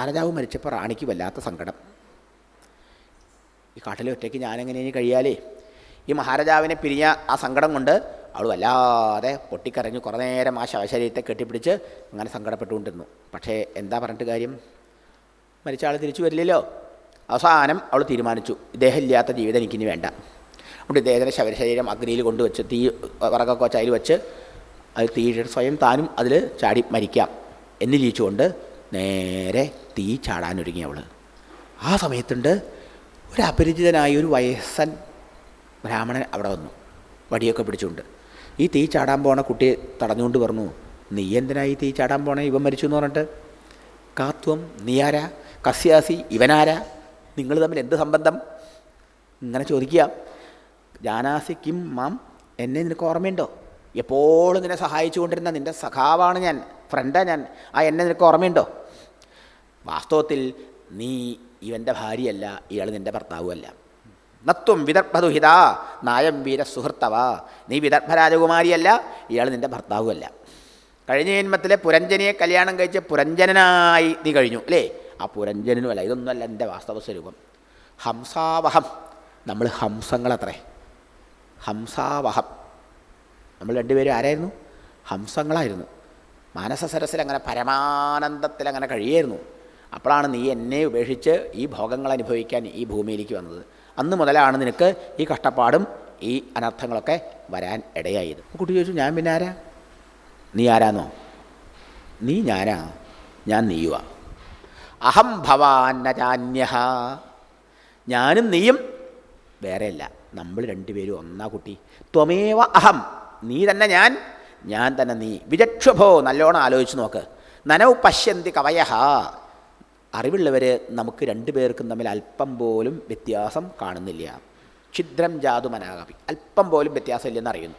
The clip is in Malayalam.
മഹാരാജാവ് മരിച്ചപ്പോൾ റാണിക്ക് വല്ലാത്ത സങ്കടം. ഈ കാട്ടിലെ ഒറ്റയ്ക്ക് ഞാനെങ്ങനെ കഴിയാലേ? ഈ മഹാരാജാവിനെ പിരിഞ്ഞ ആ സങ്കടം കൊണ്ട് അവൾ വല്ലാതെ പൊട്ടിക്കരഞ്ഞു. കുറേ നേരം ആ ശവശരീരത്തെ കെട്ടിപ്പിടിച്ച് അങ്ങനെ സങ്കടപ്പെട്ടുകൊണ്ടിരുന്നു. പക്ഷേ എന്താ പറഞ്ഞിട്ട് കാര്യം? മരിച്ച ആൾ തിരിച്ചു വരില്ലല്ലോ. അവസാനം അവൾ തീരുമാനിച്ചു, ഇദ്ദേഹം ഇല്ലാത്ത ജീവിതം എനിക്കിനി വേണ്ട. അതുകൊണ്ട് ഇദ്ദേഹത്തിൻ്റെ ശവശരീരം അഗ്നിയിൽ കൊണ്ടുവച്ച് തീ വിറകൊക്കെ വെച്ച് അതിൽ വെച്ച് അത് തീയിട്ട് സ്വയം താനും അതിൽ ചാടി മരിക്കാം എന്ന് ജീവിച്ചുകൊണ്ട് നേരെ തീ ചാടാനൊരുങ്ങി അവൾ. ആ സമയത്തുണ്ട് ഒരു അപരിചിതനായ ഒരു വയസ്സൻ ബ്രാഹ്മണൻ അവിടെ വന്നു, വടിയൊക്കെ പിടിച്ചുകൊണ്ട്. ഈ തീ ചാടാൻ പോണ കുട്ടിയെ തടഞ്ഞുകൊണ്ട് പറഞ്ഞു, നീ എന്തിനായി തീ ചാടാൻ പോണേ? ഇവൻ മരിച്ചു എന്ന് പറഞ്ഞിട്ട്. കാത്വം, നീ ആരാ? കസ്യാസി, ഇവനാരാ? നിങ്ങൾ തമ്മിൽ എന്ത് സംബന്ധം? ഇങ്ങനെ ചോദിക്കുക. ജാനാസി കിം മാം, എന്നെ നിനക്ക് ഓർമ്മയുണ്ടോ? എപ്പോഴും നിന്നെ സഹായിച്ചു കൊണ്ടിരുന്ന നിൻ്റെ സഖാവാണ് ഞാൻ, ഫ്രണ്ടാണ് ഞാൻ. ആ എന്നെ നിനക്ക് ഓർമ്മയുണ്ടോ? വാസ്തവത്തിൽ നീ ഇവൻ്റെ ഭാര്യയല്ല, ഇയാൾ നിൻ്റെ ഭർത്താവുമല്ല. നത്വം വിദർഭദുഹിത നായം വീര സുഹൃത്തവ, നീ വിദർഭ രാജകുമാരിയല്ല, ഇയാൾ നിൻ്റെ ഭർത്താവുമല്ല. കഴിഞ്ഞ ജന്മത്തിലെ പുരഞ്ജനിയെ കല്യാണം കഴിച്ച് പുരഞ്ജനായി നീ കഴിഞ്ഞു അല്ലേ? ആ പുരഞ്ജനുമല്ല, ഇതൊന്നുമല്ല എൻ്റെ വാസ്തവ സ്വരൂപം. ഹംസാവഹം, നമ്മൾ ഹംസങ്ങളത്രേ. ഹംസാവഹം, നമ്മൾ രണ്ടുപേരും ആരായിരുന്നു? ഹംസങ്ങളായിരുന്നു. മാനസ സരസിൽ അങ്ങനെ പരമാനന്ദത്തിൽ അങ്ങനെ കഴിയായിരുന്നു. അപ്പോഴാണ് നീ എന്നെ ഉപേക്ഷിച്ച് ഈ ഭോഗങ്ങൾ അനുഭവിക്കാൻ ഈ ഭൂമിയിലേക്ക് വന്നത്. അന്ന് മുതലാണ് നിനക്ക് ഈ കഷ്ടപ്പാടും ഈ അനർത്ഥങ്ങളൊക്കെ വരാൻ ഇടയായത്. കുട്ടി ചോദിച്ചു, ഞാൻ പിന്നെ ആരാ? നീ ആരാന്നോ? നീ ഞാനാ, ഞാൻ നീയുവാ. അഹം ഭവാൻ ന ചാന്യഃ, ഞാനും നീയും വേറെയല്ല, നമ്മൾ രണ്ടുപേരും ഒന്നാ കുട്ടി. ത്വമേവ അഹം, നീ തന്നെ ഞാൻ, ഞാൻ തന്നെ നീ. വിചക്ഷുഭോ, നല്ലോണം ആലോചിച്ച് നോക്ക്. നനൗ പശ്യന്തി കവയഃ, അറിവുള്ളവർ നമുക്ക് രണ്ടുപേർക്കും തമ്മിൽ അല്പം പോലും വ്യത്യാസം കാണുന്നില്ല. ഛിദ്രം ജാതു മനാകപി, അല്പം പോലും വ്യത്യാസമില്ലെന്ന് അറിയുന്നു.